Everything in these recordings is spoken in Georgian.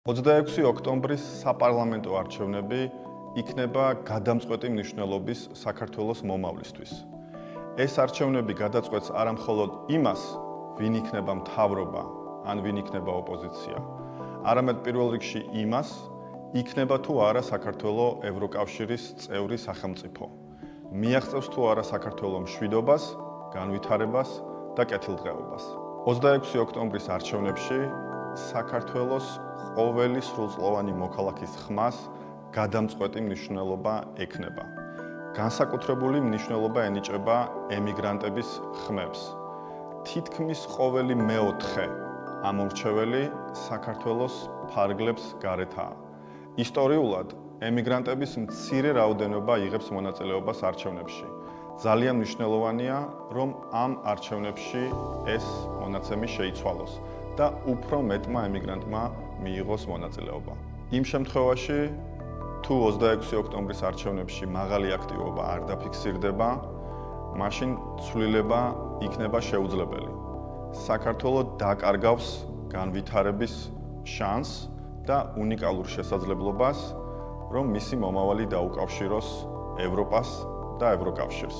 26 ოქტომბრის საპარლამენტო არჩევნები იქნება გადამწყვეტი მნიშვნელობის საქართველოს მომავლისთვის. ეს არჩევნები გადაწყვეტს არა მხოლოდ იმას, ვინ იქნება მთავრობა, ან ვინ იქნება ოპოზიცია, არამედ პირველ რიგში იმას, იქნება თუ არა საქართველოს ევროკავშირის წევრი სახელმწიფო. მიაღწევს თუ არა საქართველოს მშვიდობას, განვითარებას და კეთილდღეობას. 26 ოქტომბრის არჩევნებში საქართველოს ყოველი სრულწლოვანი მოქალაქის ხმას გადამწყვეტი მნიშვნელობა ექნება. განსაკუთრებული მნიშვნელობა ენიჭება ემიგრანტების ხმებს. თითქმის ყოველი მეოთხე ამორჩეველი საქართველოს ფარგლებს გარეთაა. ისტორიულად ემიგრანტების მცირე რაოდენობა იღებს მონაწილეობას არჩევნებში. ძალიან მნიშვნელოვანია, რომ ამ არჩევნებში ეს მონაცემი შეიცვალოს და უფრო მეტმა ემიგრანტმა მიიღოს მონაწილეობა. იმ შემთხვევაში, თუ 26 ოქტომბრის არჩევნებში მაღალი აქტივობა არ დაფიქსირდება, მაშინ ცვლილება იქნება შეუძლებელი. საქართველო დაკარგავს განვითარების შანსს და უნიკალურ შესაძლებლობას, რომ მისი მომავალი დაუკავშიროს ევროპას და ევროკავშირს.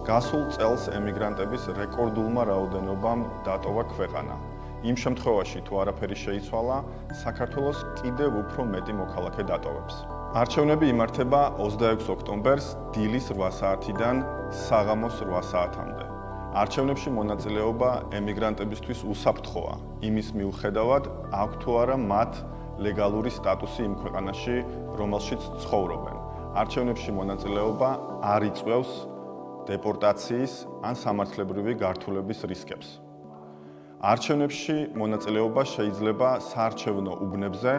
გასულ წელს ემიგრანტების რეკორდულმა რაოდენობამ დატოვა ქვეყანა. იმ შემთხვევაში, თუ არაფერი შეიცვალა, საქართველოს კიდევ უფრო მეტი მოქალაქე დატოვებს. არჩევნები იმართება 26 ოქტომბერს დილის 8 საათიდან საღამოს 8 საათამდე. არჩევნებში მონაწილეობა ემიგრანტებისთვის უსაფრთხოა, იმის მიუხედავად, აქვს თუ არა მათ ლეგალური სტატუსი იმ ქვეყანაში, რომელშიც ცხოვრობენ. არჩევნებში მონაწილეობა არ იწვევს დეპორტაციის ან სამართლებრივი გართულების რისკებს. არჩევნებში მონაწილეობა შეიძლება საარჩევნო უბნებზე,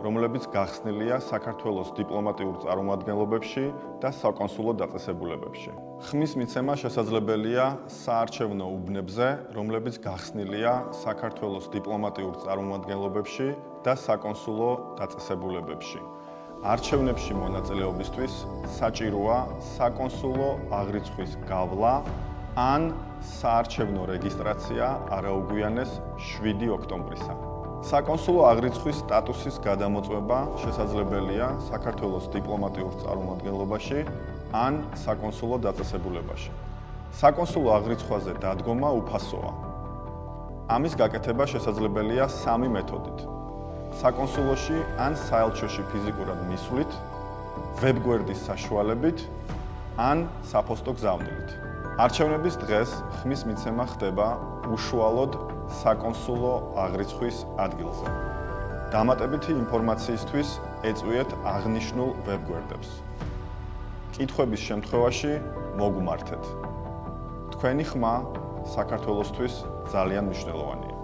რომლებიც გახსნილია საქართველოს დიპლომატიურ წარმომადგენლობებში და საკონსულო დაწესებულებებში. ხმის მიცემა შესაძლებელია საარჩევნო უბნებზე, რომლებიც გახსნილია საქართველოს დიპლომატიურ წარმომადგენლობებში და საკონსულო დაწესებულებებში. არჩევნებში მონაწილეობისთვის საჭიროა საკონსულო აღრიცხვის გავლა ან საარჩევნო რეგისტრაცია არაუგვიანეს 7 ოქტომბრისა. საკონსულო აღრიცხვის სტატუსის გადამოწმება შესაძლებელია საქართველოს დიპლომატიურ წარმომადგენლობაში ან საკონსულო დაწესებულებაში. საკონსულო აღრიცხვაზე დადგომა უფასოა. ამის გაკეთება შესაძლებელია სამი მეთოდით: საკონსულოში ან საელჩოში ფიზიკურად მისვლით, ვებგვერდის საშუალებით ან საფოსტო გზავნილით. არჩევნების დღეს ხმის მიცემა ხდება უშუალოდ საკონსულო აღრიცხვის ადგილზე. დამატებითი ინფორმაციისთვის ეწვიეთ აღნიშნულ ვებგვერდებს. კითხვების შემთხვევაში მოგმართეთ. თქვენი ხმა საქართველოსთვის ძალიან მნიშვნელოვანია.